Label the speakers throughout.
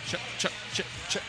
Speaker 1: check, check, check, check.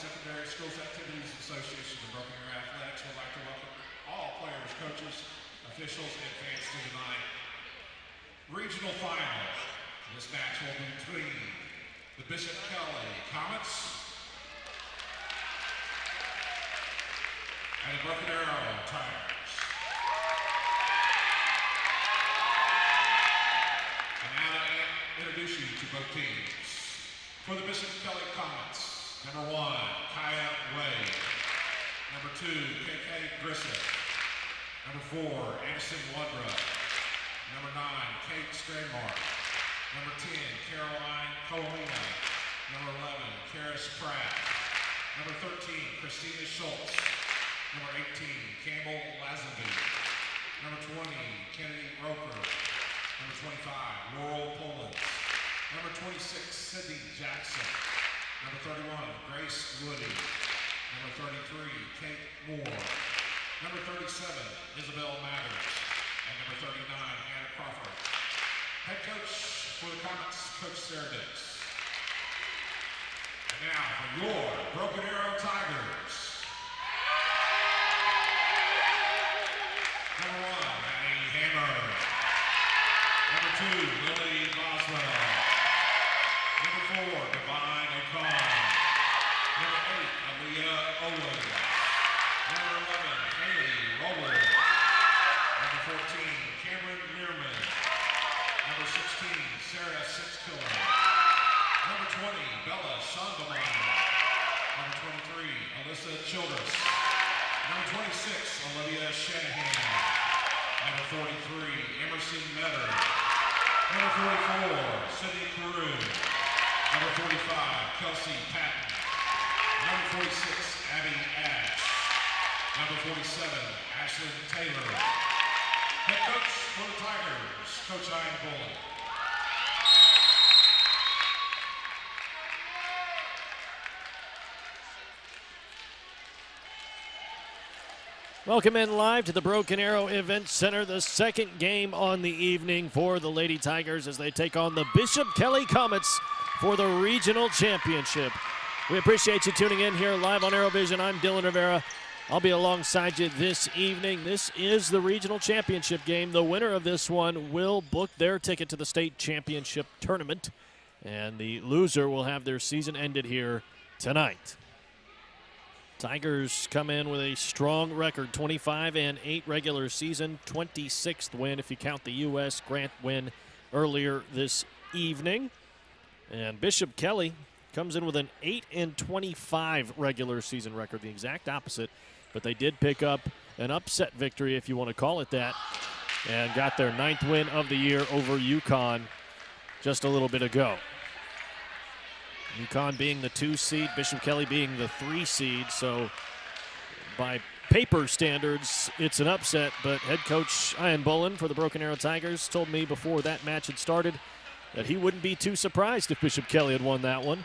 Speaker 2: Secondary Schools Activities Association of Broken Arrow Athletics would like to welcome all players, coaches, officials, and fans to tonight. Regional final. This match will be between the Bishop Kelley Comets and the Broken Arrow Tigers. And now I introduce you to both teams. For the Bishop Kelley Comets, number 1, Kaya Wade. Number 2, KK Grissett. Number 4, Anderson Woodruff. Number 9, Kate Straymark. Number 10, Caroline Colomina. Number 11, Karis Pratt. Number 13, Christina Schultz. Number 18, Campbell Lazenby. Number 20, Kennedy Roper. Number 25, Laurel Poland. Number 26, Sydney Jackson. Number 31, Grace Woody. Number 33, Kate Moore. Number 37, Isabel Mathers. And number 39, Anna Crawford. Head coach for the Comets, Coach Sarah Dix. And now for your Broken Arrow Tigers. Number 1, Maddie Hammer. Number 2, Lily Boswell. Number 4, Divine O'Connor. Number 8, Aaliyah Owens. Number 11, Haley Roble. Number 14, Cameron Learman. Number 16, Sarah Sixkiller. Number 20, Bella Sondermeyer. Number 23, Alyssa Childress. Number 26, Olivia Shanahan. Number 43, Emerson Metter. Number 44, Sydney Carew. Number 45, Kelsey Patton. Number 46, Abby Ash. Number 47, Ashlyn Taylor. Head coach for the Tigers, Coach Ian Bullen.
Speaker 1: Welcome in live to the Broken Arrow Event Center, the second game on the evening for the Lady Tigers as they take on the Bishop Kelley Comets for the regional championship. We appreciate you tuning in here live on ArrowVision. I'm Dylan Rivera. I'll be alongside you this evening. This is the regional championship game. The winner of this one will book their ticket to the state championship tournament, and the loser will have their season ended here tonight. Tigers come in with a strong record, 25-8 regular season, 26th win if you count the U.S. Grant win earlier this evening. And Bishop Kelley comes in with an 8-25 regular season record, the exact opposite, but they did pick up an upset victory, if you want to call it that, and got their 9th win of the year over UConn just a little bit ago. UConn being the 2 seed, Bishop Kelley being the 3 seed, so by paper standards, it's an upset, but head coach Ian Bullen for the Broken Arrow Tigers told me before that match had started that he wouldn't be too surprised if Bishop Kelley had won that one.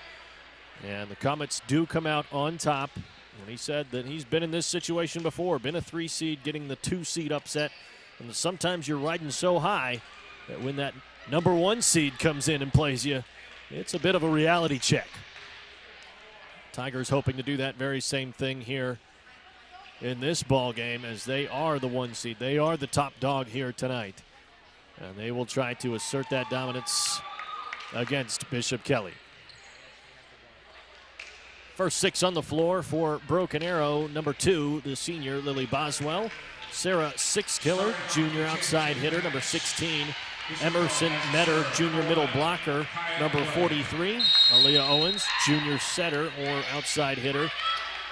Speaker 1: And the Comets do come out on top, and he said that he's been in this situation before, been a 3 seed, getting the 2 seed upset, and sometimes you're riding so high that when that number 1 seed comes in and plays you, it's a bit of a reality check. Tigers hoping to do that very same thing here in this ball game, as they are the 1 seed. They are the top dog here tonight, and they will try to assert that dominance against Bishop Kelley. First 6 on the floor for Broken Arrow. Number 2, the senior Lily Boswell. Sarah Sixkiller, junior outside hitter. Number 16, Emerson Metter, junior middle blocker. Number 43, Aaliyah Owens, junior setter or outside hitter,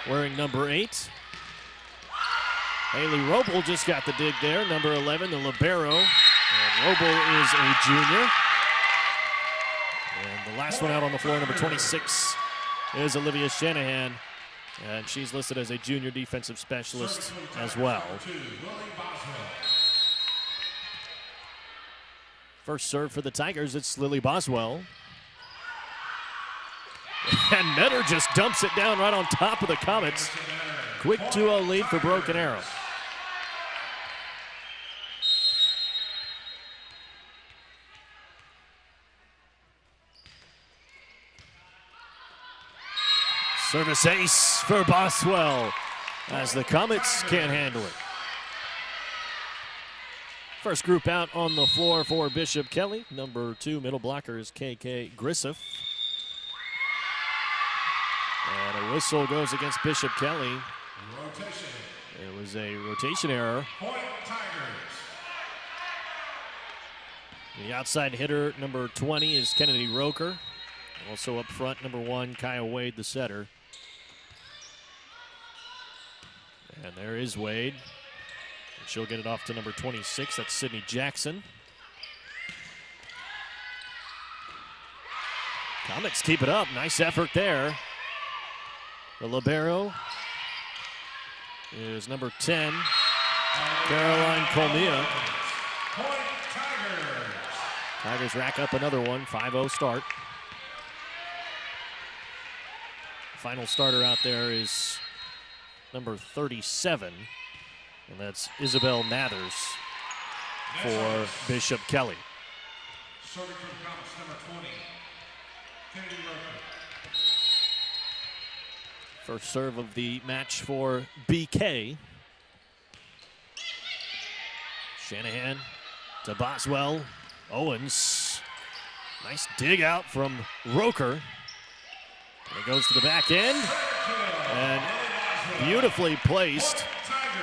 Speaker 1: wearing number 8. Haley Roble just got the dig there. Number 11, the libero. And Roble is a junior. And the last one out on the floor, number 26, is Olivia Shanahan. And she's listed as a junior defensive specialist as well. First serve for the Tigers, it's Lily Boswell. And Metter just dumps it down right on top of the Comets. Quick 2-0 lead for Broken Arrow. Service ace for Boswell as the Comets can't handle it. First group out on the floor for Bishop Kelley. Number 2 middle blocker is KK Grissif. And a whistle goes against Bishop Kelley.
Speaker 2: Rotation.
Speaker 1: It was a rotation error.
Speaker 2: Point Tigers.
Speaker 1: The outside hitter, number 20, is Kennedy Roker. Also up front, number 1, Kaya Wade, the setter. And there is Wade. And she'll get it off to number 26. That's Sydney Jackson. Comets keep it up. Nice effort there. The libero is number 10, Caroline Colmia. Tigers rack up another one, 5-0 start. Final starter out there is number 37, And that's Isabel Mathers for Bishop Kelley.
Speaker 2: Serving for the Comets, number 20, Kennedy Roker.
Speaker 1: First serve of the match for BK. Shanahan to Boswell. Owens. Nice dig out from Roker. And it goes to the back end. And beautifully placed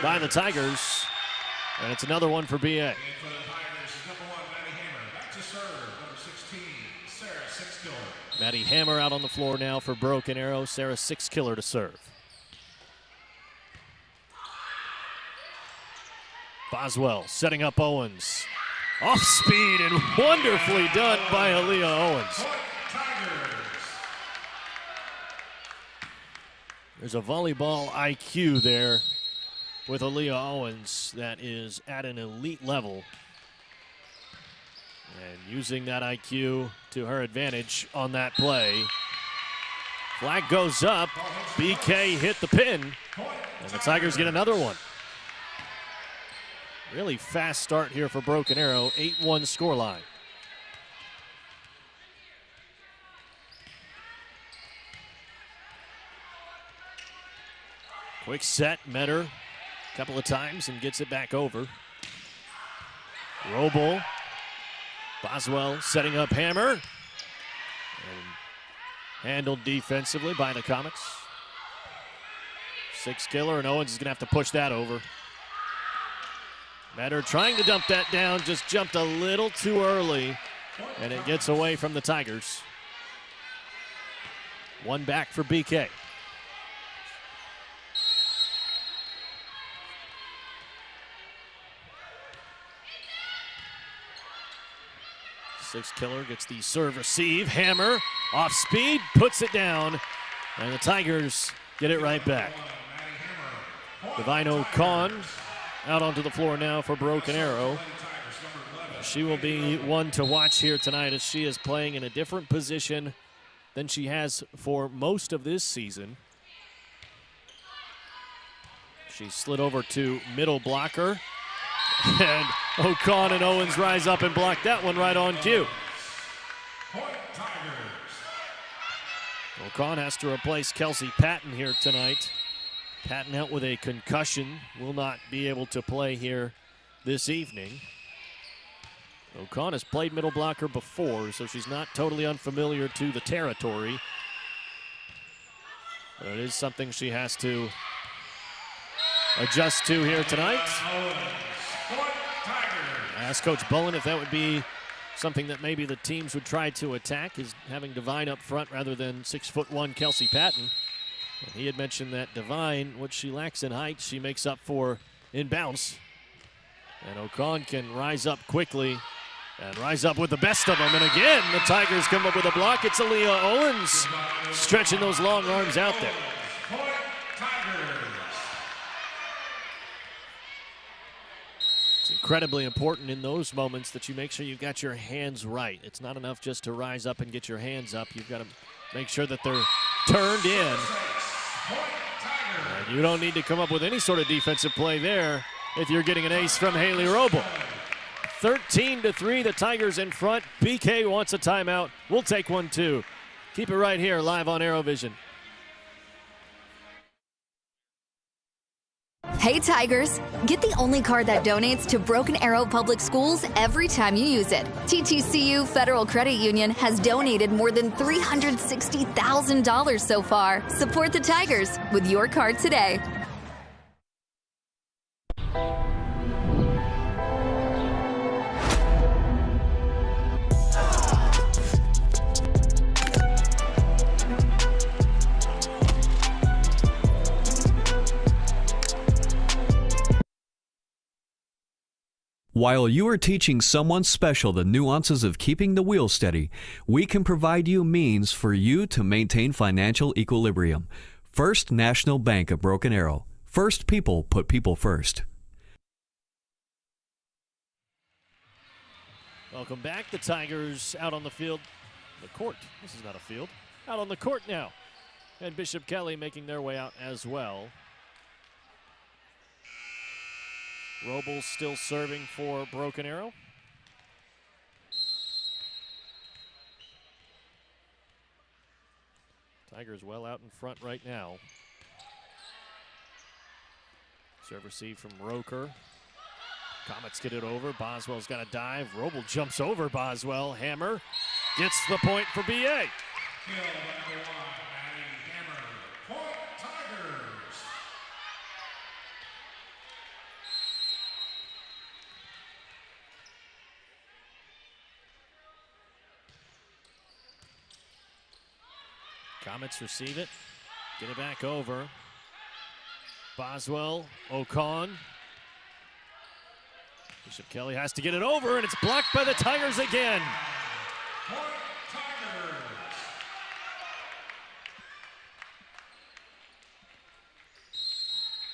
Speaker 1: by the Tigers. And it's another one for BA.
Speaker 2: And for the Tigers, number 1, Maddie Hammer. Back to serve, number 16, Sarah Sixkiller.
Speaker 1: Maddie Hammer out on the floor now for Broken Arrow. Sarah Sixkiller to serve. Boswell setting up Owens. Off speed and wonderfully done by Aaliyah Owens. There's a volleyball IQ there with Aaliyah Owens that is at an elite level. And using that IQ to her advantage on that play. Flag goes up. BK hit the pin. And the Tigers get another one. Really fast start here for Broken Arrow. 8-1 scoreline. Quick set, met her a couple of times and gets it back over. Roble. Boswell setting up Hammer. And handled defensively by the Comets. Sixkiller, and Owens is going to have to push that over. Metter trying to dump that down, just jumped a little too early, and it gets away from the Tigers. One back for BK. Sixkiller gets the serve receive. Hammer off speed, puts it down, and the Tigers get it right back. Divine O'Con out onto the floor now for Broken Arrow. She will be one to watch here tonight as she is playing in a different position than she has for most of this season. She slid over to middle blocker. And O'Con and Owens rise up and block that one right on cue. O'Con has to replace Kelsey Patton here tonight. Patton out with a concussion, will not be able to play here this evening. O'Con has played middle blocker before, so she's not totally unfamiliar to the territory. But it is something she has to adjust to here tonight. I asked Coach Bullen if that would be something that maybe the teams would try to attack, is having Divine up front rather than 6'1" Kelsey Patton. And he had mentioned that Divine, what she lacks in height, she makes up for in bounce. And O'Con can rise up quickly and rise up with the best of them. And again, the Tigers come up with a block. It's Aaliyah Owens stretching those long arms out there. It's incredibly important in those moments that you make sure you've got your hands right. It's not enough just to rise up and get your hands up. You've got to make sure that they're turned in. And you don't need to come up with any sort of defensive play there if you're getting an ace from Haley Roble. 13-3, the Tigers in front. BK wants a timeout. We'll take one too. Keep it right here, live on ArrowVision.
Speaker 3: Hey Tigers, get the only card that donates to Broken Arrow Public Schools every time you use it. TTCU Federal Credit Union has donated more than $360,000 so far. Support the Tigers with your card today.
Speaker 4: While you are teaching someone special the nuances of keeping the wheel steady, we can provide you means for you to maintain financial equilibrium. First National Bank of Broken Arrow. First people put people first.
Speaker 1: Welcome back. The Tigers out on the field. The court. This is not a field. Out on the court now. And Bishop Kelley making their way out as well. Roble still serving for Broken Arrow. Tigers well out in front right now. Serve receive from Roker. Comets get it over. Boswell's got a dive. Roble jumps over Boswell. Hammer gets the point for BA.
Speaker 2: Kill number 1, Maddie Hammer. Point Tigers.
Speaker 1: Comets receive it. Get it back over. Boswell, Ocon. Bishop Kelley has to get it over, and it's blocked by the Tigers again.
Speaker 2: Point Tigers.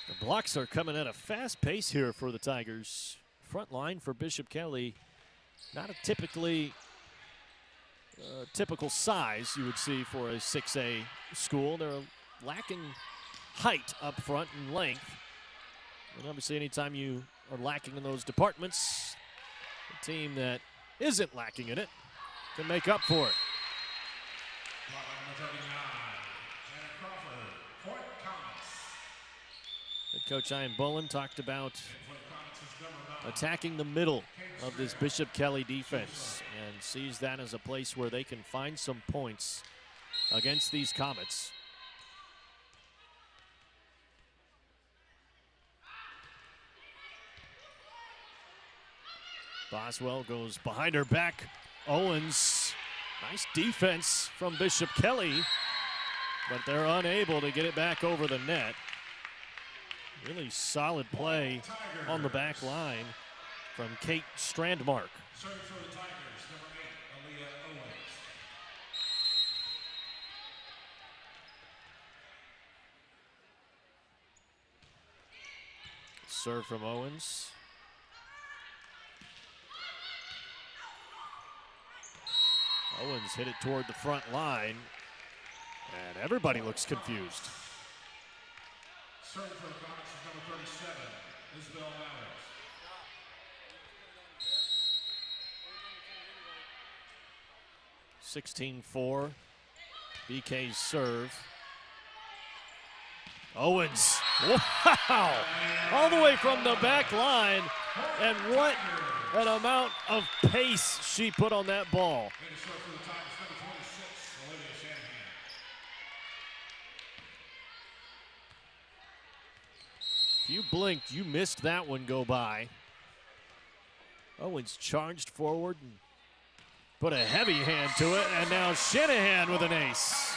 Speaker 1: The blocks are coming at a fast pace here for the Tigers. Front line for Bishop Kelley, not a typical size you would see for a 6A school. They're lacking height up front and length. And obviously anytime you are lacking in those departments, a team that isn't lacking in it can make up for it.
Speaker 2: Block number 39, Hannah Crawford. Point Comets.
Speaker 1: Head coach Ian Bullen talked about
Speaker 2: For the Comets is number 9.
Speaker 1: attacking the middle of this Bishop Kelley defense and sees that as a place where they can find some points against these Comets. Boswell goes behind her back. Owens, nice defense from Bishop Kelley, but they're unable to get it back over the net. Really solid play on the back line from Kate Strandmark.
Speaker 2: Serving for the Tigers, number 8, Aaliyah Owens.
Speaker 1: Serve from Owens. Owens hit it toward the front line, and everybody looks confused.
Speaker 2: Serving for the Comets is number 37, Isabel Mallers.
Speaker 1: (16-4). BK's serve. Owens, wow! All the way from the back line, and what an amount of pace she put on that ball.
Speaker 2: And to serve for the Tigers, number 26, Olivia Shanahan.
Speaker 1: If you blinked, you missed that one go by. Owens charged forward and put a heavy hand to it, and now Shanahan with an ace.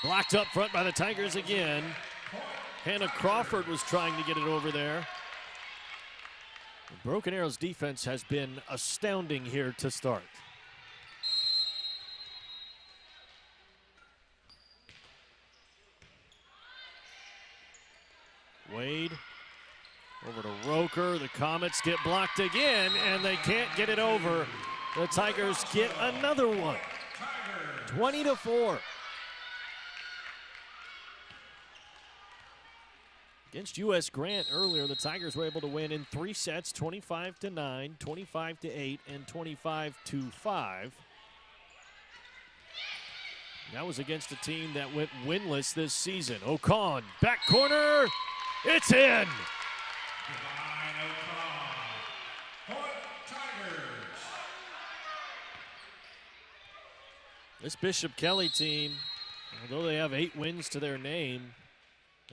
Speaker 1: Blocked up front by the Tigers again. Hannah Crawford was trying to get it over there. Broken Arrow's defense has been astounding here to start. Wade over to Roker. The Comets get blocked again, and they can't get it over. The Tigers get another one. 20-4. Against U.S. Grant earlier, the Tigers were able to win in 3 sets, 25-9, 25-8, and 25-5. That was against a team that went winless this season. Ocon, back corner, it's in!
Speaker 2: Divine Ocon. Point Tigers.
Speaker 1: This Bishop Kelley team, although they have 8 wins to their name,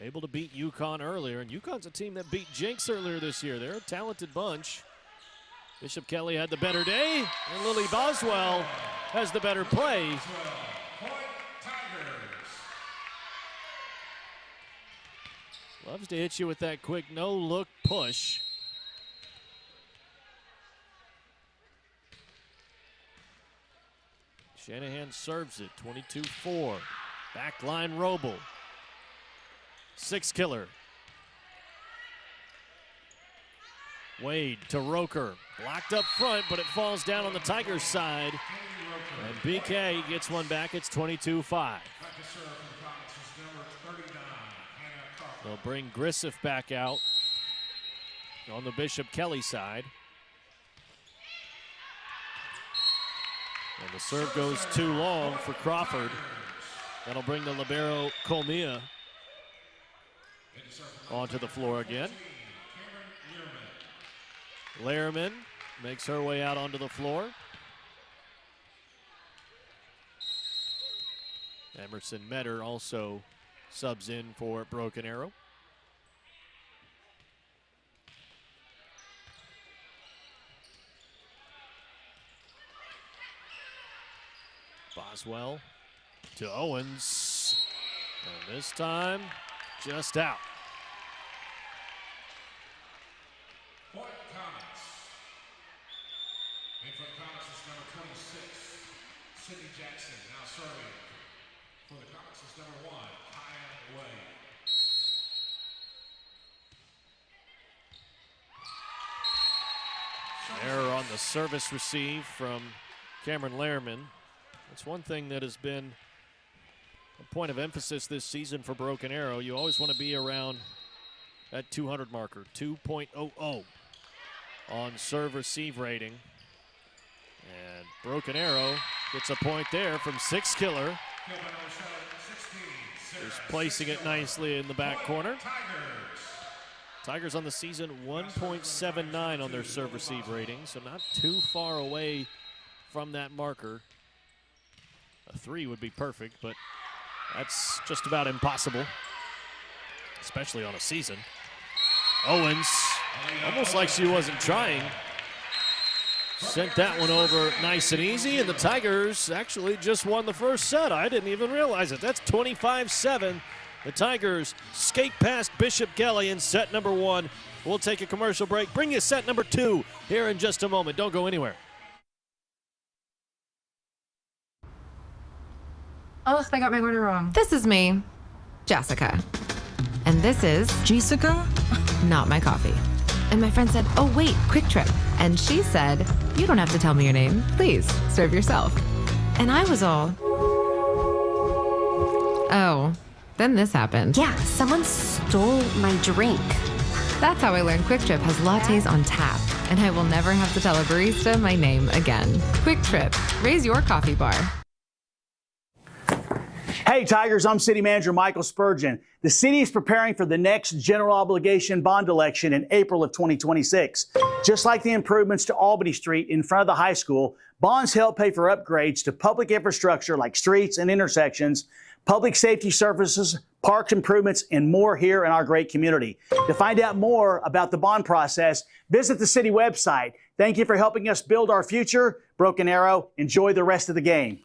Speaker 1: able to beat UConn earlier, and UConn's a team that beat Jinx earlier this year. They're a talented bunch. Bishop Kelley had the better day, and Lily Boswell has the better play.
Speaker 2: Point Tigers.
Speaker 1: Loves to hit you with that quick no-look push. Shanahan serves it, 22-4. Backline Roble. 6 killer. Wade to Roker. Blocked up front, but it falls down on the Tigers' side. And BK gets one back. It's 22-5. They'll bring Grissif back out on the Bishop Kelley side. And the serve goes too long for Crawford. That'll bring the libero Colmia onto the floor again. Lehrman makes her way out onto the floor. Emerson Metter also subs in for Broken Arrow. Boswell to Owens. And this time, just out.
Speaker 2: Point Comets. In for the Comets is number 26, Sydney Jackson. Now serving for the Comets is number 1, Kaya Way.
Speaker 1: Error on the service receive from Cameron Lehrman. It's one thing that has been a point of emphasis this season for Broken Arrow. You always want to be around that 200 marker, 2.00 on serve receive rating. And Broken Arrow gets a point there from Six Killer. He's placing it nicely in the back corner. Tigers on the season 1.79 on their serve receive rating, so not too far away from that marker. A 3 would be perfect, but that's just about impossible, especially on a season. Owens, almost like she wasn't trying, sent that one over nice and easy, and the Tigers actually just won the first set. I didn't even realize it. That's 25-7. The Tigers skate past Bishop Kelley in set number 1. We'll take a commercial break. Bring you set number 2 here in just a moment. Don't go anywhere.
Speaker 5: Oh, I got my order wrong.
Speaker 6: This is me, Jessica. And this is
Speaker 5: Jessica?
Speaker 6: not my coffee. And my friend said, oh wait, Quick Trip. And she said, you don't have to tell me your name. Please, serve yourself. And I was all, oh, then this happened.
Speaker 7: Yeah, someone stole my drink.
Speaker 6: That's how I learned Quick Trip has lattes on tap. And I will never have to tell a barista my name again. Quick Trip, raise your coffee bar.
Speaker 8: Hey Tigers, I'm City Manager Michael Spurgeon. The city is preparing for the next general obligation bond election in April of 2026. Just like the improvements to Albany Street in front of the high school, bonds help pay for upgrades to public infrastructure like streets and intersections, public safety services, parks improvements, and more here in our great community. To find out more about the bond process, visit the city website. Thank you for helping us build our future. Broken Arrow, enjoy the rest of the game.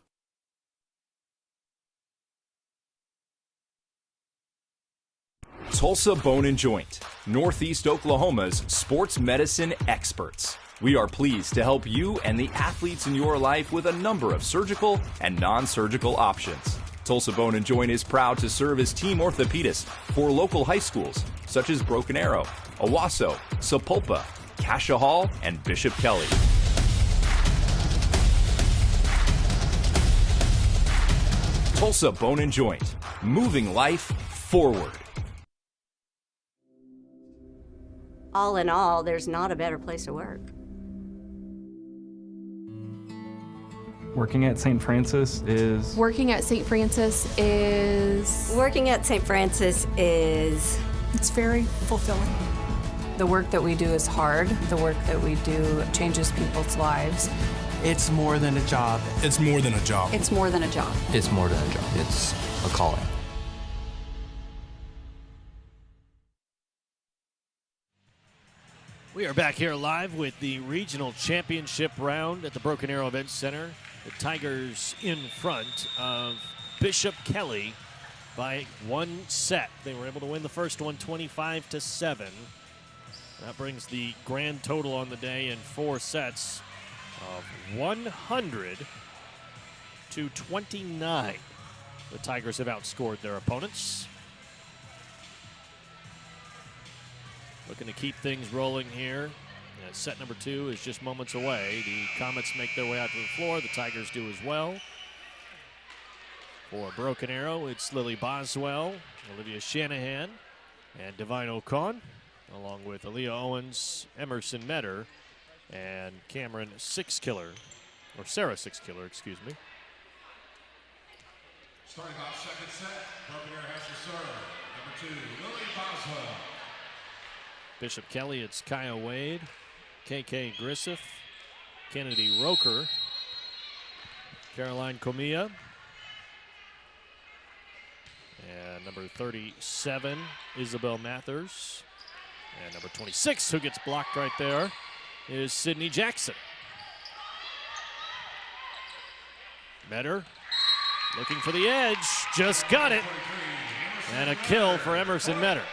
Speaker 9: Tulsa Bone and Joint, Northeast Oklahoma's sports medicine experts. We are pleased to help you and the athletes in your life with a number of surgical and non-surgical options. Tulsa Bone and Joint is proud to serve as team orthopedist for local high schools such as Broken Arrow, Owasso, Sapulpa, Cascia Hall, and Bishop Kelley. Tulsa Bone and Joint, moving life forward.
Speaker 7: All in all, there's not a better place to work.
Speaker 10: Working at St. Francis is...
Speaker 5: Working at St. Francis is...
Speaker 7: Working at St. Francis is...
Speaker 5: It's very fulfilling.
Speaker 11: The work that we do is hard. The work that we do changes people's lives.
Speaker 12: It's more than a job.
Speaker 13: It's more than a job.
Speaker 11: It's more than a job.
Speaker 14: It's more than a job. It's a calling.
Speaker 1: We are back here live with the regional championship round at the Broken Arrow Event Center. The Tigers in front of Bishop Kelley by 1 set. They were able to win the first one 25-7. That brings the grand total on the day in 4 sets of 100-29. The Tigers have outscored their opponents. Looking to keep things rolling here And set number 2 is just moments away. The Comets make their way out to the floor. The Tigers do as well. For Broken Arrow, it's Lily Boswell, Olivia Shanahan, and Divine O'Con, along with Aaliyah Owens, Emerson Metter, and Cameron Sixkiller, or Sarah Sixkiller, excuse me.
Speaker 2: Starting off second set, Broken Arrow has to serve. Number 2, Lily Boswell.
Speaker 1: Bishop Kelley, it's Kaya Wade, KK Griffith, Kennedy Roker, Caroline Comia, and number 37, Isabel Mathers. And number 26, who gets blocked right there, is Sydney Jackson. Metter looking for the edge, just got it. And a kill for Emerson Metter.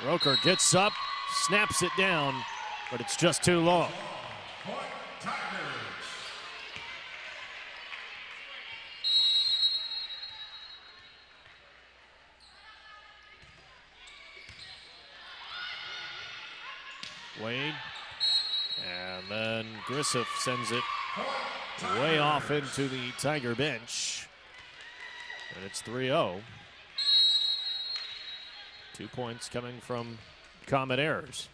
Speaker 1: Roker gets up, snaps it down, but it's just too long. Wade, and then Griffith sends it way off into the Tiger bench, and it's 3-0. 2 points coming from Comet errors.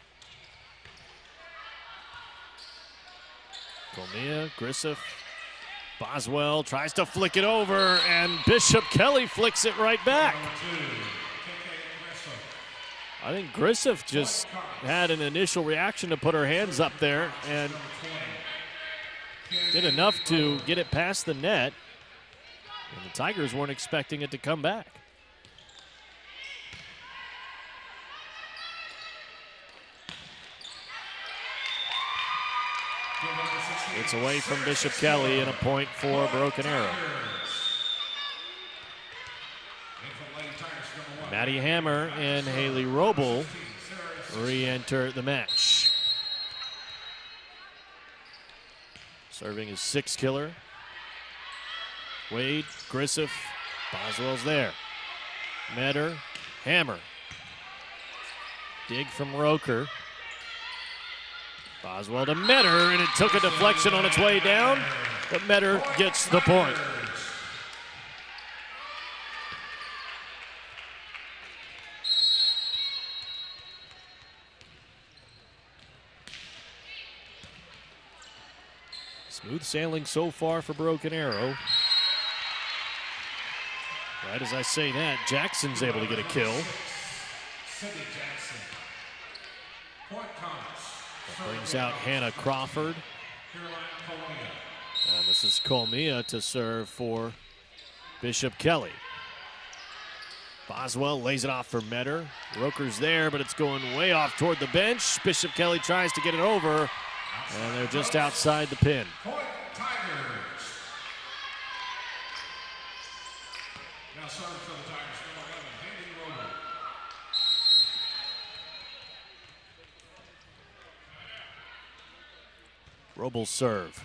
Speaker 1: Comia, Griffith, Boswell tries to flick it over, and Bishop Kelley flicks it right back. I think Griffith just had an initial reaction to put her hands up there and did enough to get it past the net, and the Tigers weren't expecting it to come back. It's away from Bishop Kelley and a point for Broken Arrow. Maddie Hammer and Haley Roble re-enter the match. Serving is Sixkiller. Wade, Griffith, Boswell's there. Metter, Hammer. Dig from Roker. Boswell to Metter, and it took a deflection on its way down, but Metter gets the point. Smooth sailing so far for Broken Arrow. Right as I say that, Jackson's able to get a kill. That brings out Hannah Crawford. And this is Comia to serve for Bishop Kelley. Boswell lays it off for Metter. Roker's there, but it's going way off toward the bench. Bishop Kelley tries to get it over, and they're just outside the pin.
Speaker 2: Now serving for the Tigers, number 11, Haley Roble.
Speaker 1: Roble's serve.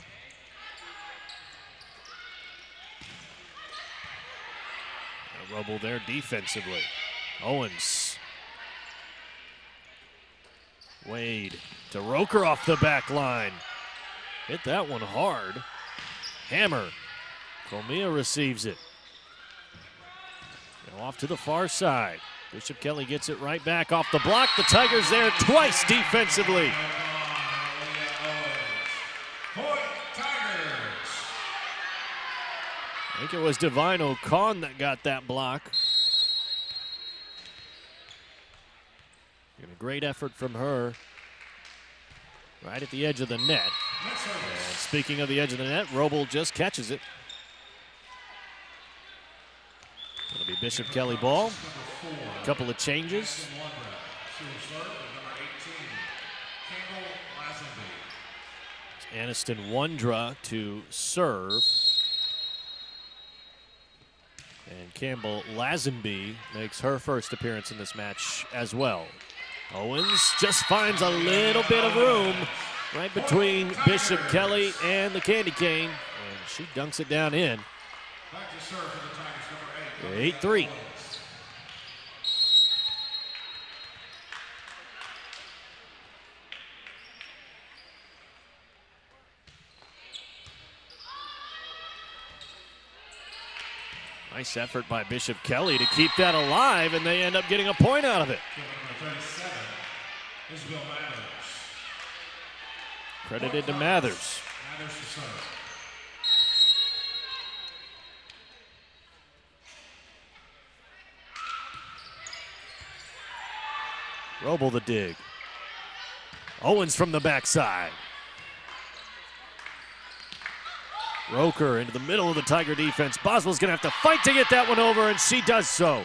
Speaker 1: Roble there defensively. Owens. Wade to Roker off the back line. Hit that one hard. Hammer. Comia receives it. Now off to the far side. Bishop Kelley gets it right back off the block. The Tigers there twice defensively. I think it was Divine O'Con that got that block. And a great effort from her right at the edge of the net. And speaking of the edge of the net, Roble just catches it. It'll be Bishop Kelley ball. A couple of changes. It's Aniston Wondra to serve. And Campbell Lazenby makes her first appearance in this match as well. Owens just finds a little bit of room right between Bishop Kelley and the candy cane, and she dunks it down in.
Speaker 2: Back to serve for the Tigers, number 8.
Speaker 1: 8-3. Nice effort by Bishop Kelley to keep that alive, and they end up getting a point out of it.
Speaker 2: Number 37, Isabel Mathers.
Speaker 1: Credited to Mathers.
Speaker 2: Mathers to serve.
Speaker 1: Roble the dig. Owens from the backside. Roker into the middle of the Tiger defense. Boswell's going to have to fight to get that one over, and she does so.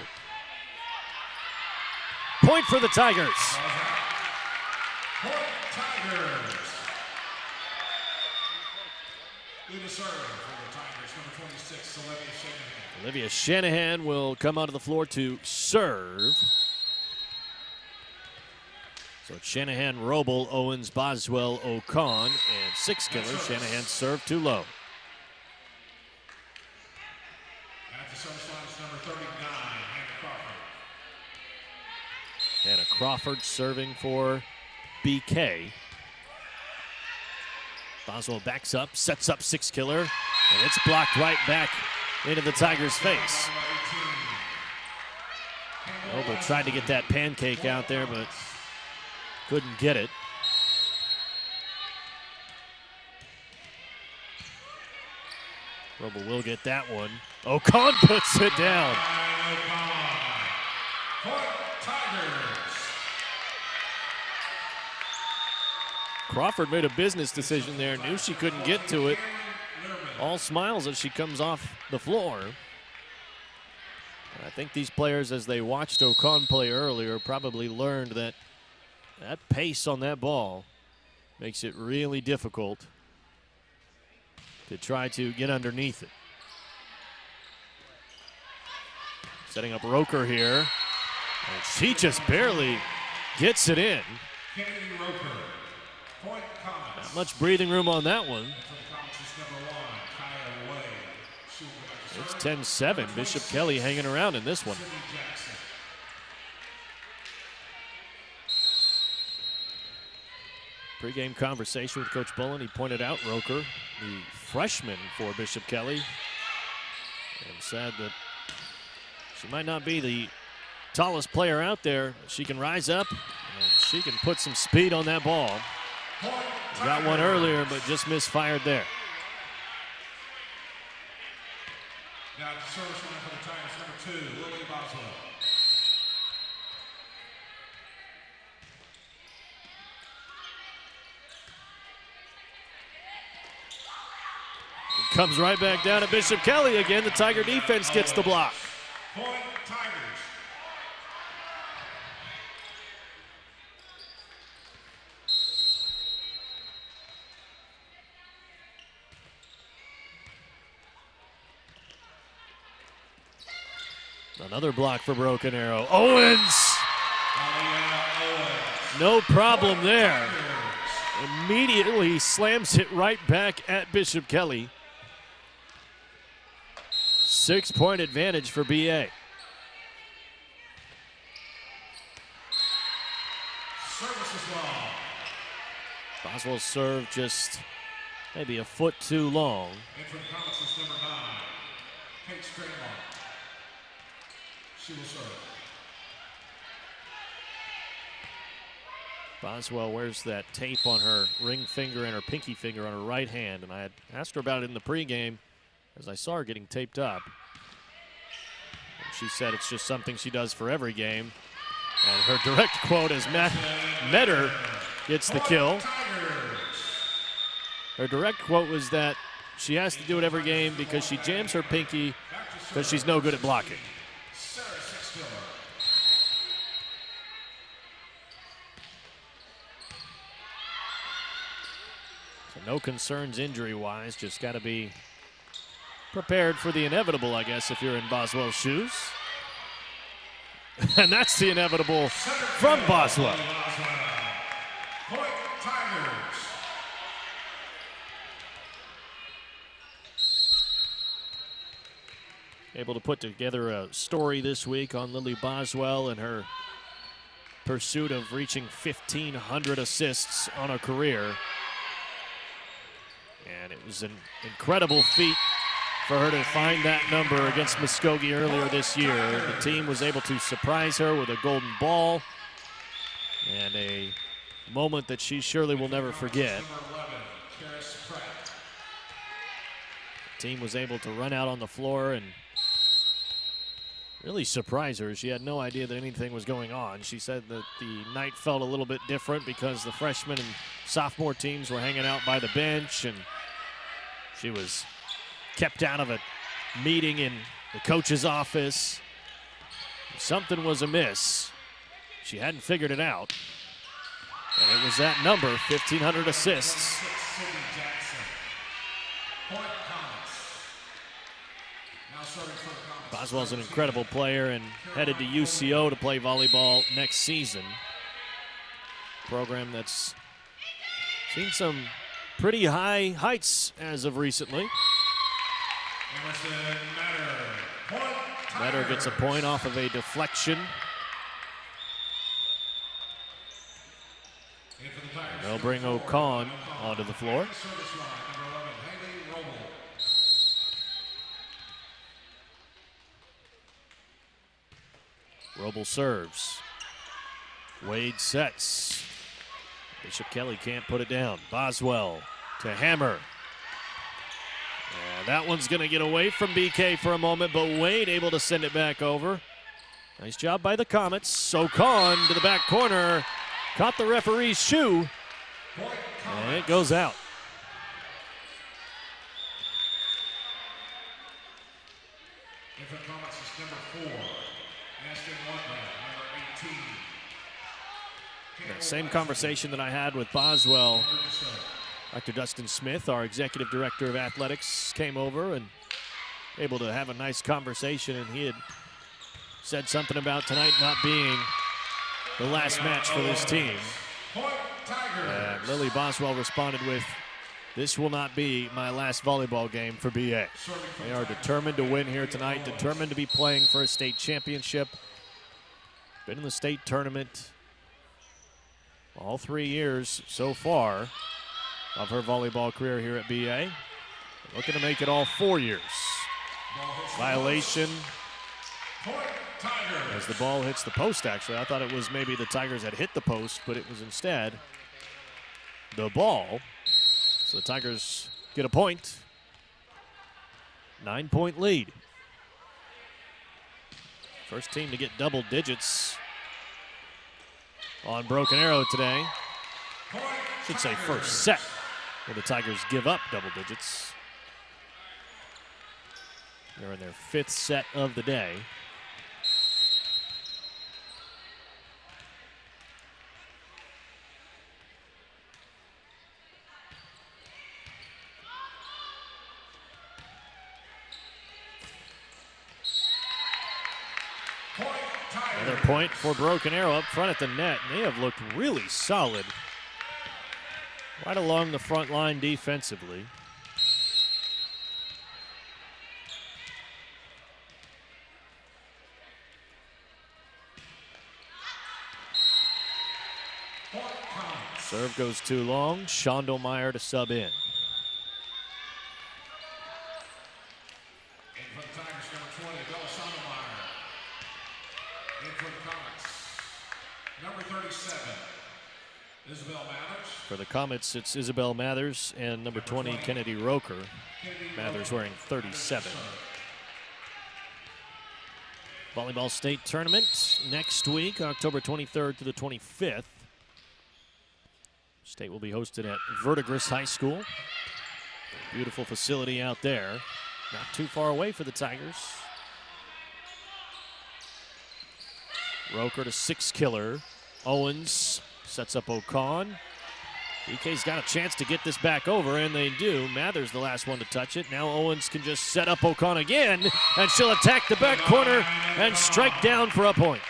Speaker 1: Point for the Tigers.
Speaker 2: Point Tigers. In the serve for the Tigers, number 26, Olivia Shanahan.
Speaker 1: Olivia Shanahan will come onto the floor to serve. So it's Shanahan, Roble, Owens, Boswell, O'Con, and 6 killers. Shanahan served too low.
Speaker 2: At the service line is number 39, Hannah Crawford.
Speaker 1: Hannah Crawford serving for BK. Boswell backs up, sets up 6 killer, and it's blocked right back into the Tigers' face. Roble tried to get that pancake out there, but couldn't get it. Roble will get that one. O'Con puts it down. Crawford made a business decision there, knew she couldn't get to it. All smiles as she comes off the floor. I think these players, as they watched O'Con play earlier, probably learned that that pace on that ball makes it really difficult to try to get underneath it. Setting up Roker here. And she just barely gets it in. Not much breathing room on that one. It's 10-7. Bishop Kelley hanging around in this one. Pre-game conversation with Coach Bullen. He pointed out Roker, the freshman for Bishop Kelley, and said that she might not be the tallest player out there. She can rise up, and she can put some speed on that ball. Got one earlier, but just misfired there.
Speaker 2: Now the service line for the Tigers, number 2, Lily Boswell.
Speaker 1: Comes right back down to Bishop Kelley again. The Tiger defense gets the block.
Speaker 2: Point Tigers.
Speaker 1: Another block for Broken Arrow. Owens! No problem there. Immediately slams it right back at Bishop Kelley. 6-point advantage for BA. Boswell's serve just maybe a foot too long.
Speaker 2: And from Comets is number 9, Kate Straymark. She will serve.
Speaker 1: Boswell wears that tape on her ring finger and her pinky finger on her right hand, and I had asked her about it in the pregame as I saw her getting taped up. And she said it's just something she does for every game. And her direct quote as Metter gets the kill. Her direct quote was that she has to do it every game because she jams her pinky because she's no good at blocking. So no concerns injury-wise, just got to be prepared for the inevitable, I guess, if you're in Boswell's shoes. And that's the inevitable from Boswell.
Speaker 2: Point Tigers.
Speaker 1: able to put together a story this week on Lily Boswell and her pursuit of reaching 1,500 assists on a career. And it was an incredible feat for her to find that number against Muskogee earlier this year. The team was able to surprise her with a golden ball and a moment that she surely will never forget. The team was able to run out on the floor and really surprise her. She had no idea that anything was going on. She said that the night felt a little bit different because the freshman and sophomore teams were hanging out by the bench, and she was kept out of a meeting in the coach's office. Something was amiss. She hadn't figured it out. And it was that number, 1,500 assists. Boswell's an incredible player and headed to UCO to play volleyball next season. Program that's seen some pretty high heights as of recently. Metter gets a point off of a deflection. And they'll bring O'Con onto the floor. Roble serves. Wade sets. Bishop Kelley can't put it down. Boswell to Hammer. And that one's going to get away from BK for a moment, but Wade able to send it back over. Nice job by the Comets. O'Con to the back corner. Caught the referee's shoe. And it goes out. That same conversation that I had with Boswell. Dr. Dustin Smith, our executive director of athletics, came over and able to have a nice conversation, and he had said something about tonight not being the last match for this team. And Lily Boswell responded with, "This will not be my last volleyball game for BA." They are determined to win here tonight, determined to be playing for a state championship. Been in the state tournament all 3 years so far of her volleyball career here at BA. Looking to make it all 4 years. Violation as the ball hits the post, actually. I thought it was maybe the Tigers had hit the post, but it was instead the ball. So the Tigers get a point. 9-point lead. First team to get double digits on Broken Arrow today. Should say first set, where the Tigers give up double digits. They're in their 5th set of the day. Another point for Broken Arrow up front at the net. And they have looked really solid right along the front line defensively. Serve goes too long. Schondelmeyer to sub in. For the Comets, it's Isabel Mathers and number 20, Kennedy Roker. Mathers wearing 37. Volleyball state tournament next week, October 23rd to the 25th. State will be hosted at Verdigris High School. Beautiful facility out there. Not too far away for the Tigers. Roker to 6-killer. Owens sets up O'Con. BK's got a chance to get this back over, and they do. Mathers the last one to touch it. Now Owens can just set up O'Con again, and she'll attack the back corner and strike down for a point.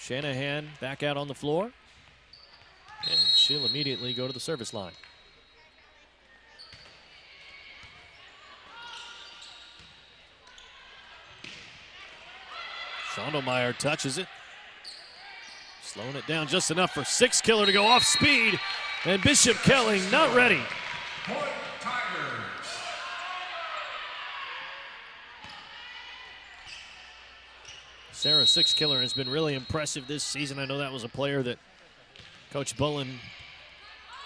Speaker 1: Shanahan back out on the floor. And she'll immediately go to the service line. Schondelmeyer touches it. Slowing it down just enough for Six-Killer to go off speed. And Bishop Kelley not ready.
Speaker 2: Point Tigers.
Speaker 1: Sarah Six-Killer has been really impressive this season. I know that was a player that Coach Bullen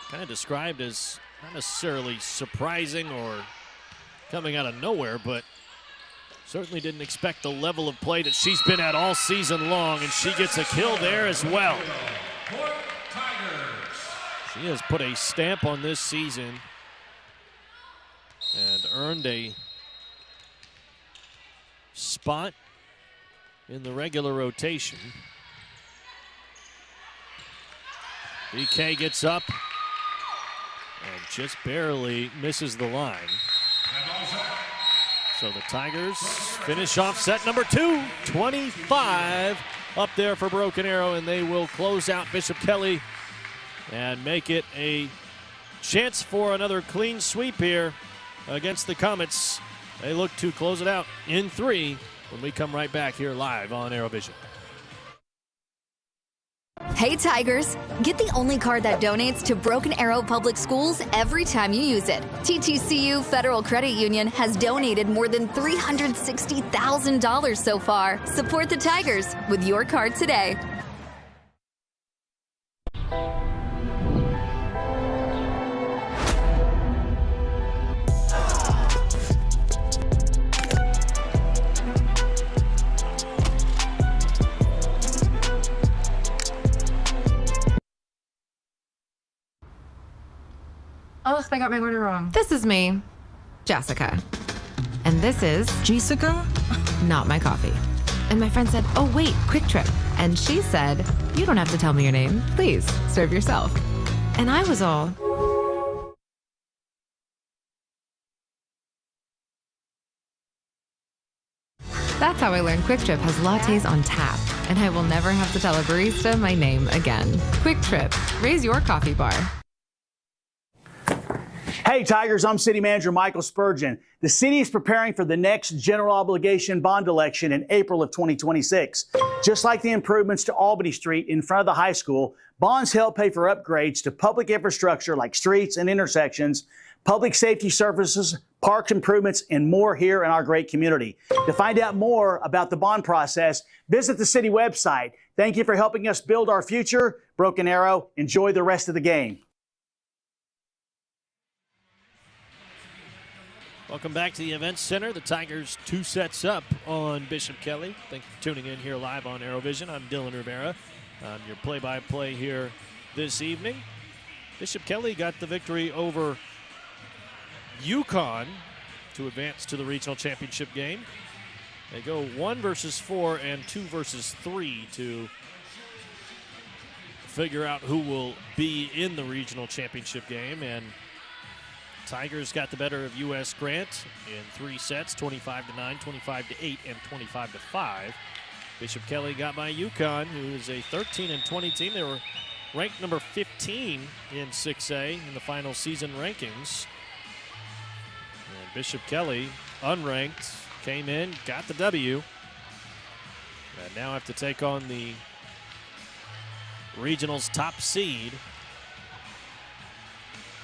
Speaker 1: kind of described as not necessarily surprising or coming out of nowhere, but certainly didn't expect the level of play that she's been at all season long, and she gets a kill there as well.
Speaker 2: Point Tigers.
Speaker 1: She has put a stamp on this season and earned a spot in the regular rotation. BK gets up and just barely misses the line. So the Tigers finish off set number 2, 25 up there for Broken Arrow, and they will close out Bishop Kelley and make it a chance for another clean sweep here against the Comets. They look to close it out in 3 when we come right back here live on ArrowVision.
Speaker 3: Hey Tigers, get the only card that donates to Broken Arrow Public Schools every time you use it. TTCU Federal Credit Union has donated more than $360,000 so far. Support the Tigers with your card today.
Speaker 5: Oh, I got my order wrong.
Speaker 6: This is me, Jessica. And this is
Speaker 5: Jessica?
Speaker 6: not my coffee. And my friend said, oh wait, Quick Trip. And she said, you don't have to tell me your name. Please, serve yourself. And I was all, that's how I learned Quick Trip has lattes on tap. And I will never have to tell a barista my name again. Quick Trip, raise your coffee bar.
Speaker 8: Hey Tigers, I'm City Manager Michael Spurgeon. The city is preparing for the next general obligation bond election in April of 2026. Just like the improvements to Albany Street in front of the high school, bonds help pay for upgrades to public infrastructure like streets and intersections, public safety services, park improvements, and more here in our great community. To find out more about the bond process, visit the city website. Thank you for helping us build our future. Broken Arrow, enjoy the rest of the game.
Speaker 1: Welcome back to the Event Center. The Tigers 2 sets up on Bishop Kelley. Thank you for tuning in here live on ArrowVision. I'm Dylan Rivera. I'm your play-by-play here this evening. Bishop Kelley got the victory over UConn to advance to the regional championship game. They go 1 versus 4 and 2 versus 3 to figure out who will be in the regional championship game. And Tigers got the better of U.S. Grant in 3 sets, 25-9, 25-8, and 25-5. Bishop Kelley got by UConn, who is a 13-20 team. They were ranked number 15 in 6A in the final season rankings. And Bishop Kelley, unranked, came in, got the W. And now have to take on the regional's top seed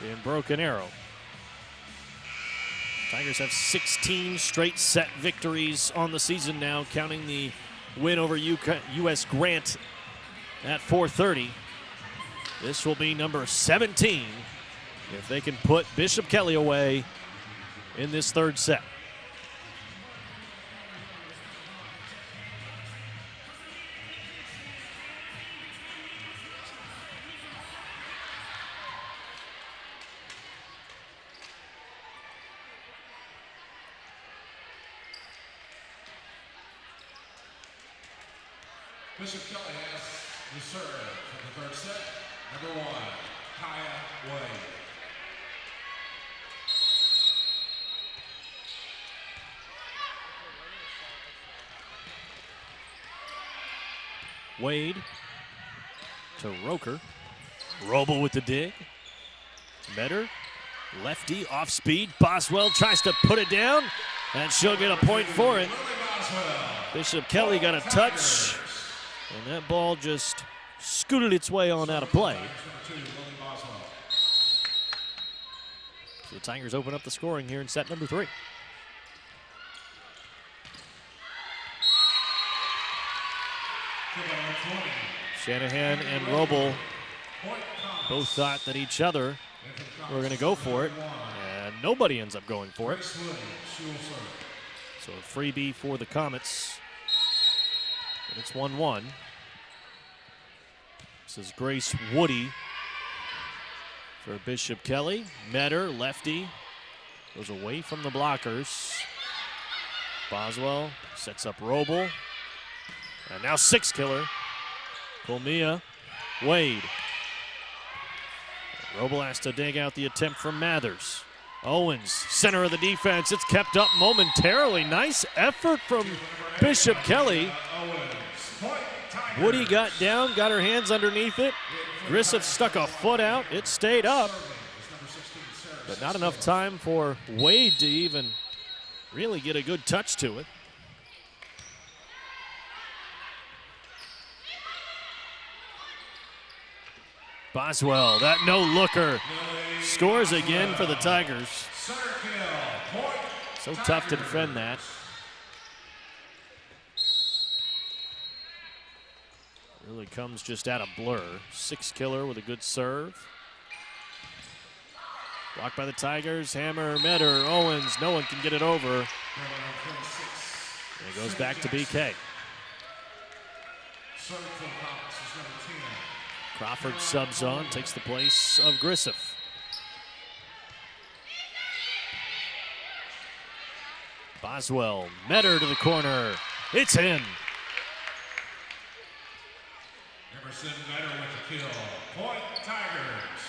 Speaker 1: in Broken Arrow. Tigers have 16 straight set victories on the season now, counting the win over U.S. Grant at 4:30. This will be number 17 if they can put Bishop Kelley away in this 3rd set.
Speaker 2: Bishop Kelley has the serve for the 3rd set. Number 1, Kaya Way.
Speaker 1: Wade to Roker. Roble with the dig. Metter, lefty, off speed. Boswell tries to put it down, and she'll get a point for it. Bishop Kelley got a touch, and that ball just scooted its way on out of play. So the Tigers open up the scoring here in set number 3. Shanahan and Roble both thought that each other were going to go for it, and nobody ends up going for it. So a freebie for the Comets. And it's 1-1. This is Grace Woody for Bishop Kelley. Metter, lefty, goes away from the blockers. Boswell sets up Roble. And now 6-killer. Colmia, Wade. Roble has to dig out the attempt from Mathers. Owens, center of the defense. It's kept up momentarily. Nice effort from Bishop Kelley. Woody got down, got her hands underneath it. Griffith stuck a foot out. It stayed up. But not enough time for Wade to even really get a good touch to it. Boswell, that no-looker, scores again for the Tigers. So tough to defend that. Really comes just out of blur. 6-killer with a good serve. Blocked by the Tigers. Hammer, Metter, Owens. No one can get it over. And it goes back to BK. Crawford subs on, takes the place of Griffith. Boswell, Metter to the corner. It's in.
Speaker 2: Emerson Metter with the kill. Point Tigers.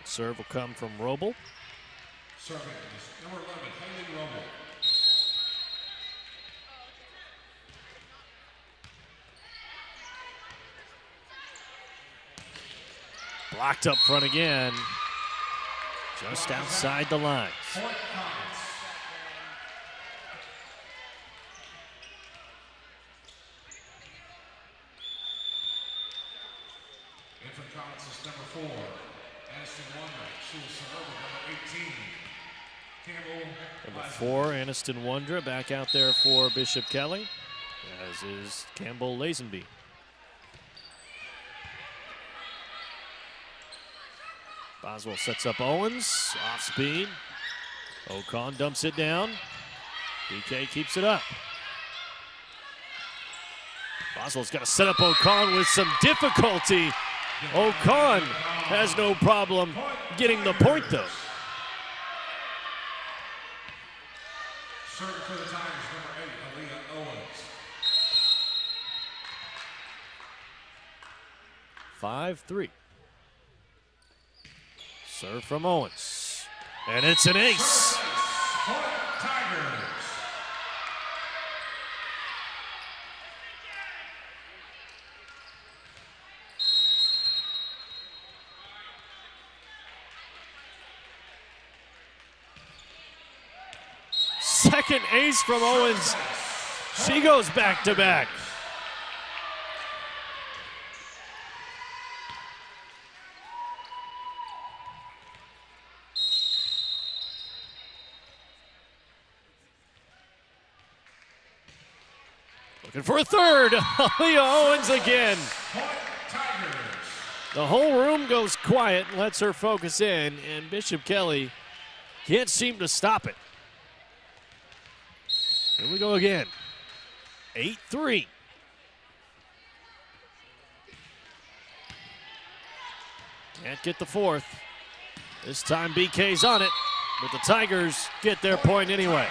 Speaker 1: Serve will come from Roble.
Speaker 2: Serving is number 11, Haley Roble.
Speaker 1: Blocked up front again. Just outside the lines.
Speaker 2: Point Comets. In for Comets is number 4, Aniston Wonder. She will serve with number 18.
Speaker 1: Number 4, Aniston Wondra back out there for Bishop Kelley, as is Campbell Lazenby. Boswell sets up Owens, off speed. Ocon dumps it down. BK keeps it up. Boswell's got to set up Ocon with some difficulty. Ocon has no problem getting the point though.
Speaker 2: Serving for the Tigers, number 8, Aaliyah Owens.
Speaker 1: 5-3. Serve from Owens. And it's an ace.
Speaker 2: Point Tigers.
Speaker 1: Second ace from Owens. She goes back to back. Looking for a third. Leah Owens again. The whole room goes quiet, lets her focus in, and Bishop Kelley can't seem to stop it. Here we go again. 8-3. Can't get the fourth. This time BK's on it, but the Tigers get their point anyway.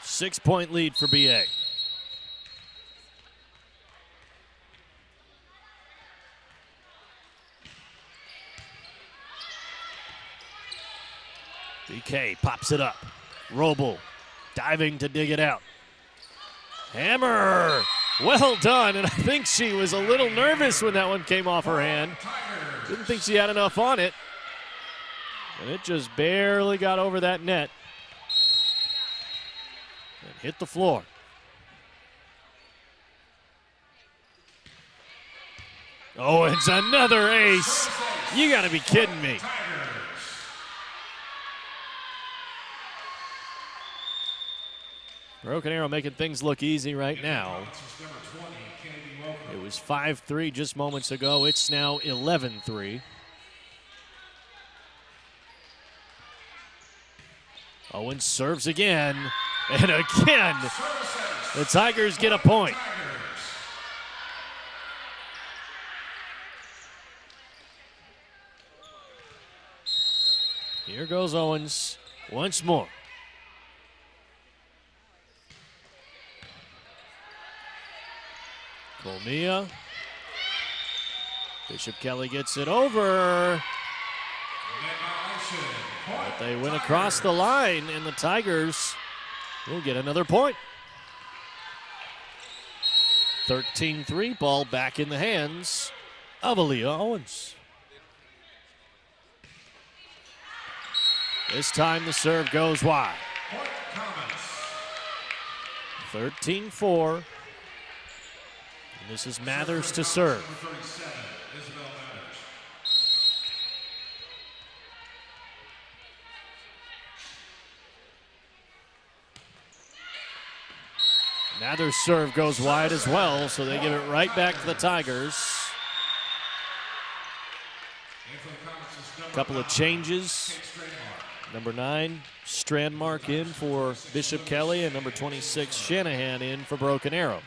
Speaker 1: Six-point lead for BA. BK pops it up. Roble diving to dig it out. Hammer! Well done, and I think she was a little nervous when that one came off her hand. Didn't think she had enough on it. And it just barely got over that net and hit the floor. Oh, it's another ace. You gotta be kidding me. Broken Arrow making things look easy right now. It was 5-3 just moments ago. It's now 11-3. Owens serves again, and again, the Tigers get a point. Here goes Owens once more. Colmia. Bishop Kelley gets it over. But they went across the line, and the Tigers will get another point. 13-3, ball back in the hands of Aaliyah Owens. This time the serve goes wide. 13-4. And this is Mathers to serve. Mathers' serve goes wide as well, so they give it right back to the Tigers. A couple of changes. Number 9, Strandmark in for Bishop Kelley, and number 26, Shanahan in for Broken Arrow.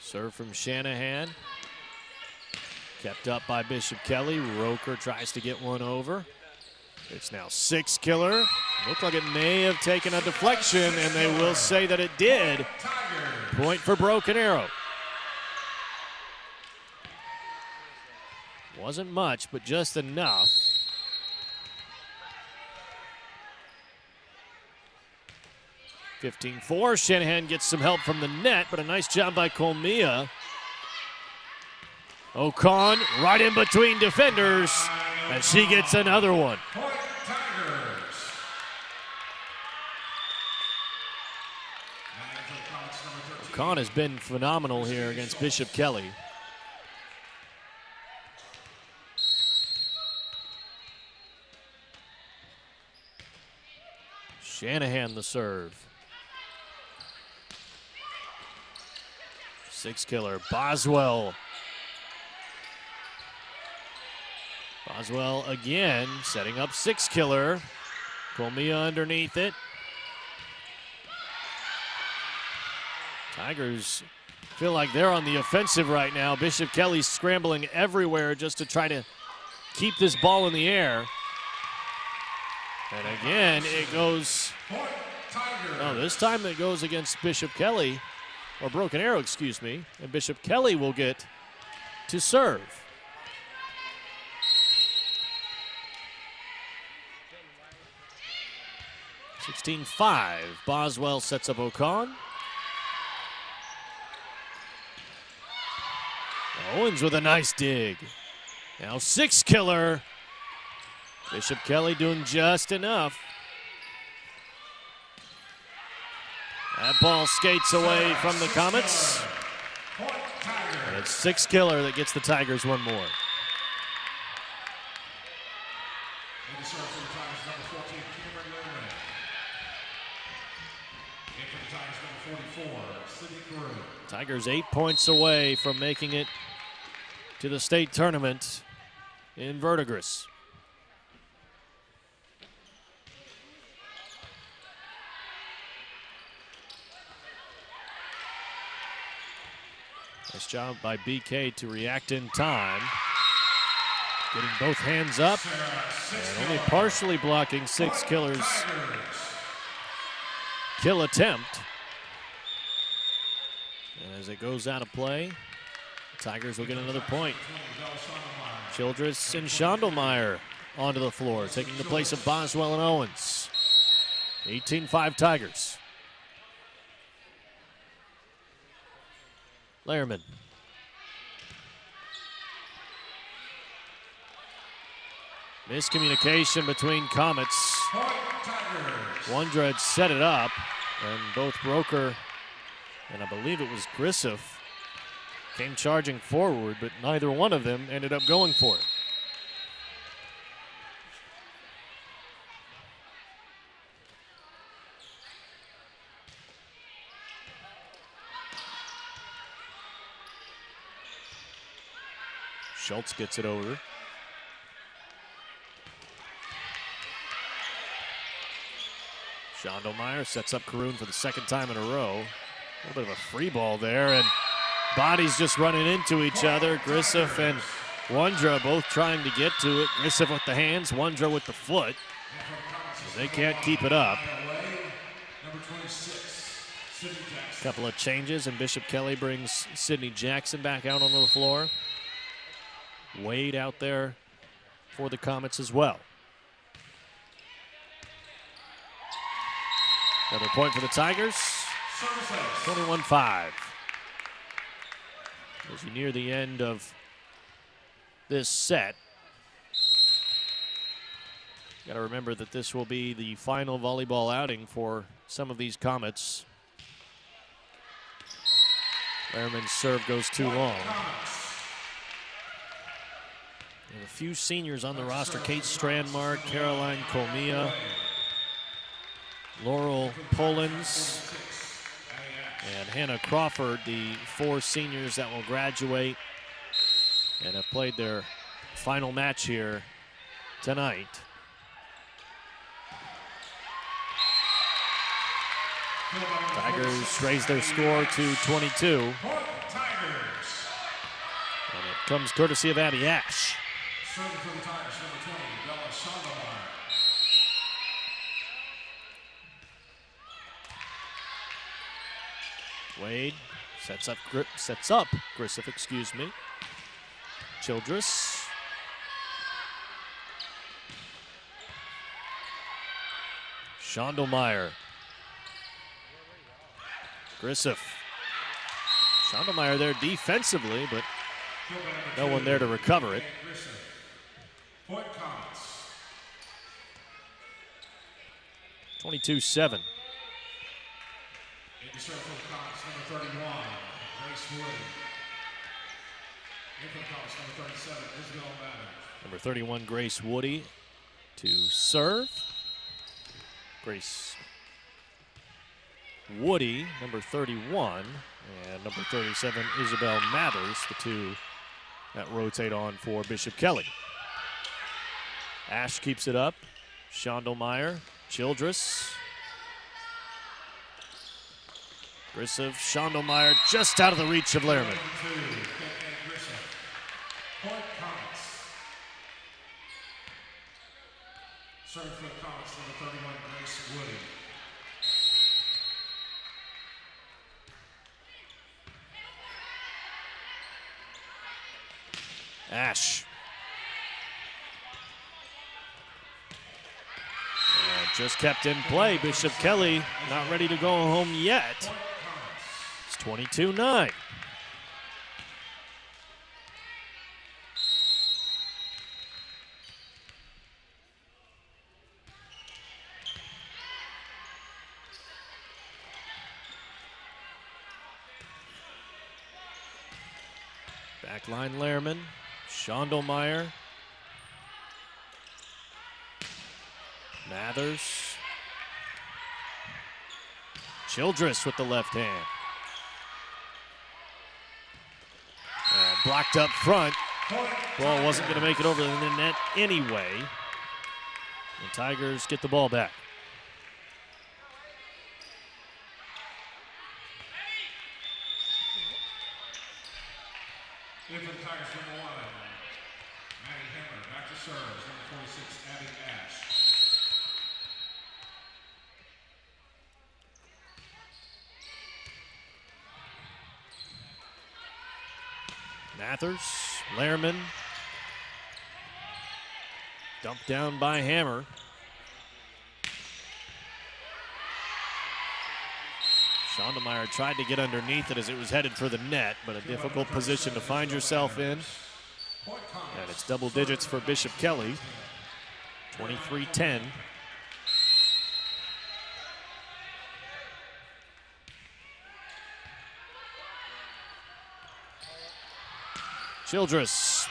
Speaker 1: Serve from Shanahan. Kept up by Bishop Kelley. Roker tries to get one over. It's now 6-killer. Looked like it may have taken a deflection, and they will say that it did. Point for Broken Arrow. Wasn't much, but just enough. (15-4). Shanahan gets some help from the net, but a nice job by Colmia. Ocon right in between defenders, and she gets another one. Ocon has been phenomenal here against Bishop Kelley. Shanahan the serve. 6-killer. Boswell. Boswell again setting up 6-killer. Colmia underneath it. Tigers feel like they're on the offensive right now. Bishop Kelley's scrambling everywhere just to try to keep this ball in the air. And again, it goes, oh, this time it goes against Bishop Kelley, or Broken Arrow, excuse me, and Bishop Kelley will get to serve. 16-5, Boswell sets up Ocon. Owens with a nice dig. Now 6-killer. Bishop Kelley doing just enough. That ball skates away from the Comets. And it's 6-killer that gets the Tigers one more. Tigers 8 points away from making it to the state tournament in Verdigris. Nice job by BK to react in time. Getting both hands up and only partially blocking 6-killer's kill attempt. As it goes out of play, the Tigers will get another point. Childress and Schondelmeyer onto the floor, taking the place of Boswell and Owens. 18-5 Tigers. Lehrman. Miscommunication between Comets. Wondra had set it up, and both Broker and I believe it was Grissef came charging forward, but neither one of them ended up going for it. Schultz gets it over. Schondelmeyer sets up Caroon for the second time in a row. A little bit of a free ball there, and bodies just running into each other. Grissef and Wondra both trying to get to it. Grissef with the hands, Wondra with the foot. They can't keep it up. A couple of changes, and Bishop Kelley brings Sydney Jackson back out onto the floor. Wade out there for the Comets as well. Another point for the Tigers. 21-5. As you near the end of this set, got to remember that this will be the final volleyball outing for some of these Comets. Lehrman's serve goes too long. We have a few seniors on the roster: Kate Strandmark, Caroline Comia, Laurel Pullins, and Hannah Crawford, the 4 seniors that will graduate and have played their final match here tonight. Tigers raise their score to 22. And it comes courtesy of Abby Ash.
Speaker 2: Serving for the Tigers, number 20, Bella Schondelmeyer.
Speaker 1: Wade sets up Grissef, excuse me. Childress. Schondelmeyer. Grissef. Schondelmeyer there defensively, but no one there to recover it.
Speaker 2: Point Comets.
Speaker 1: 22-7.
Speaker 2: In the serve for the Comets, number 31, Grace Wood. In for the Comets, number 37, Isabel Madden.
Speaker 1: Number 31, Grace Woody to serve. Grace Woody, number 31, and number 37, Isabel Mathers, the two that rotate on for Bishop Kelley. Ash keeps it up. Schondelmeyer, Childress. Grissef, Schondelmeyer just out of the reach of Lehrman.
Speaker 2: Point Comets. Serving for the Comets, number 31, Grace Woody.
Speaker 1: Ash. And just kept in play. Bishop Kelley not ready to go home yet. It's 22-9. Backline Lehrman, Schondelmeyer, Mathers, Childress with the left hand. And blocked up front. Ball wasn't going to make it over the net anyway. The Tigers get the ball back.
Speaker 2: In for the Tigers, number 1, Maddie Hammer. Back to serve, number 46, Abby Ash.
Speaker 1: Mathers, Lehrman. Dumped down by Hammer. Schondelmeyer tried to get underneath it as it was headed for the net, but a difficult position to find yourself in. And it's double digits for Bishop Kelley, 23-10. Childress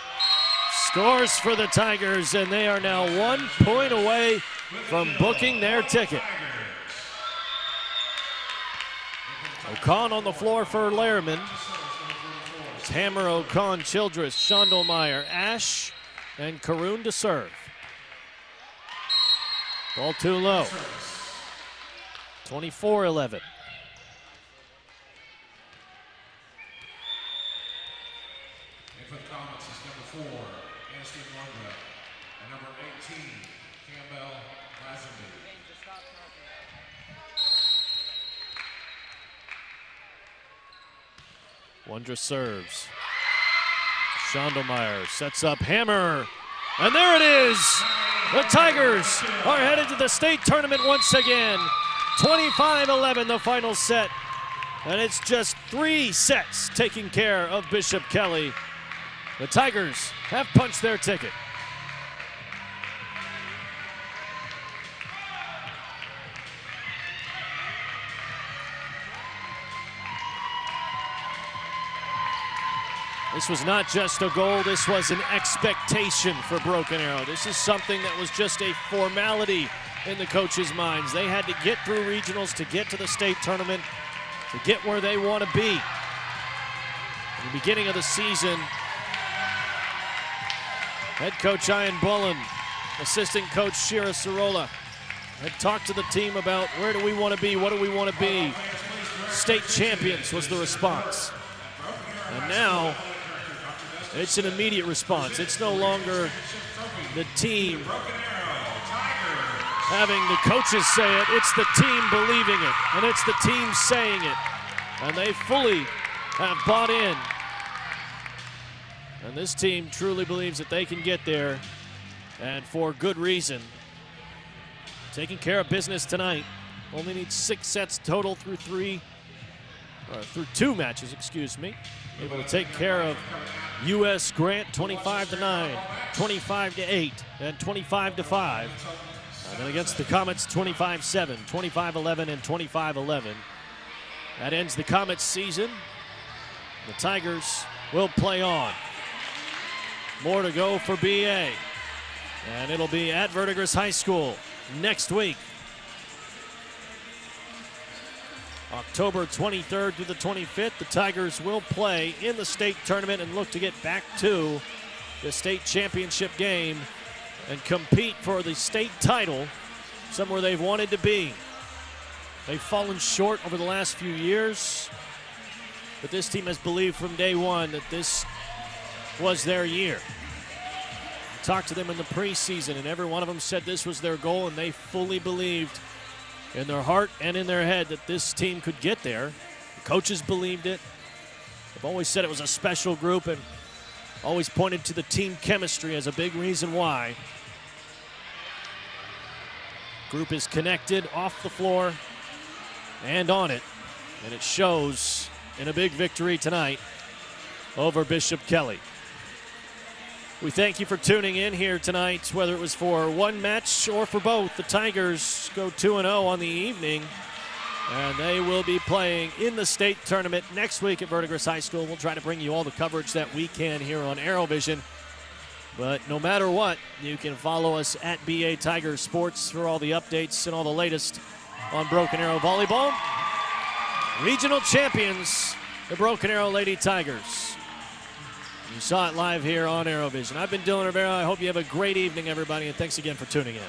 Speaker 1: scores for the Tigers, and they are now 1 point away from booking their ticket. O'Con on the floor for Lehrman. It's Hammer, O'Con, Childress, Schondelmeyer, Ash, and Caroon to serve. Ball too low. 24-11.
Speaker 2: And for the Comets is number 4, Aston Lundgren, and number 18, Campbell Lazenby.
Speaker 1: Wondra serves. Schondelmeyer sets up Hammer. And there it is. The Tigers are headed to the state tournament once again. 25-11 the final set. And it's just 3 sets taking care of Bishop Kelley. The Tigers have punched their ticket. This was not just a goal, this was an expectation for Broken Arrow. This is something that was just a formality in the coaches' minds. They had to get through regionals to get to the state tournament, to get where they want to be. In the beginning of the season, head coach Ian Bullen, assistant coach Shira Sorolla had talked to the team about where do we want to be, what do we want to be. State champions was the response. And now, it's an immediate response. It's no longer the team having the coaches say it. It's the team believing it, and it's the team saying it. And they fully have bought in. And this team truly believes that they can get there, and for good reason. Taking care of business tonight. Only need 6 sets total through 2 matches, excuse me. Able to take care of U.S. Grant 25-9, 25-8, and 25-5. And then against the Comets 25-7, 25-11, and 25-11. That ends the Comets season. The Tigers will play on. More to go for BA. And it'll be at Verdigris High School next week. October 23rd through the 25th, the Tigers will play in the state tournament and look to get back to the state championship game and compete for the state title, somewhere they've wanted to be. They've fallen short over the last few years, but this team has believed from day one that this was their year. I talked to them in the preseason, and every one of them said this was their goal, and they fully believed in their heart and in their head that this team could get there. The coaches believed it. They've always said it was a special group and always pointed to the team chemistry as a big reason why. Group is connected off the floor and on it, and it shows in a big victory tonight over Bishop Kelley. We thank you for tuning in here tonight, whether it was for one match or for both. The Tigers go 2-0 on the evening, and they will be playing in the state tournament next week at Verdigris High School. We'll try to bring you all the coverage that we can here on ArrowVision. But no matter what, you can follow us at BA Tigers Sports for all the updates and all the latest on Broken Arrow Volleyball. Regional champions, the Broken Arrow Lady Tigers. You saw it live here on ArrowVision. I've been Dylan Rivera. I hope you have a great evening, everybody, and thanks again for tuning in.